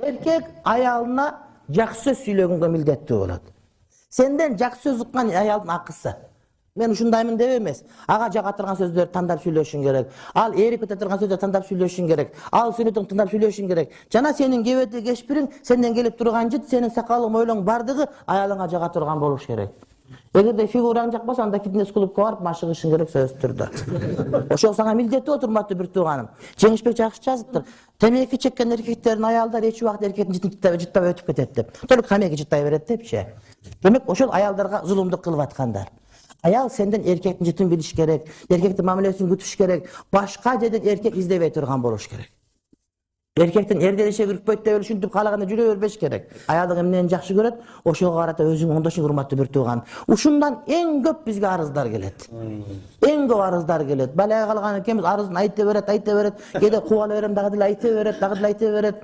Erkek ayalına jakşı söz söylөгөнгө милдеттүү болот. Senden jakşı söz уккан ayaldın akısı. Men ушундаймын деп эмес. Ага жага турган сөздөрдү тандап сүйлөшүң керек. Ал ээрip кете турган сөздөрдү тандап сүйлөшүң керек. Ал сүйлөтүң тандап сүйлөшүң керек. Жана сенин кебети кешпириң, сенден келип турган жит, сенин сакалың, мойлоң бардыгы аялыңа жага турган болуш керек. Эгерде фигураң жакпаса, анда фитнес клубка барып машыгышың керек сөзсүз түрдө. Ошол сага милдеттүү отурматтуу бир тууганым. Жеңишбек жакшы жазыптыр. Темеки чеккен эркектердин аялдары эч убакыт эркектин жытын жыттап өтүп кетет деп. Только темеки жыттай берет депчи. Демек ошол аялдарга зулумдук кылып аткандар. Ayal senden erkektin jытын biliş gerek, erkektin mamilesini kütüş gerek, başka жерден erkek izlebey turgan boluş gerek. Erkektin erdelişe kürkpöt de ölüşüntüp kalaganda jüre örbeş gerek. Ayaldık emneni jakşı göret, oşoğa karata özüң ondaşın hurmatlı bir tuğan. Uşundan en köp bizge arızlar gelet. En köp arızlar gelet. Balaya kalgan ekemiz arızın ayta beret, kede kuvala verem, dağıdıl ayta beret.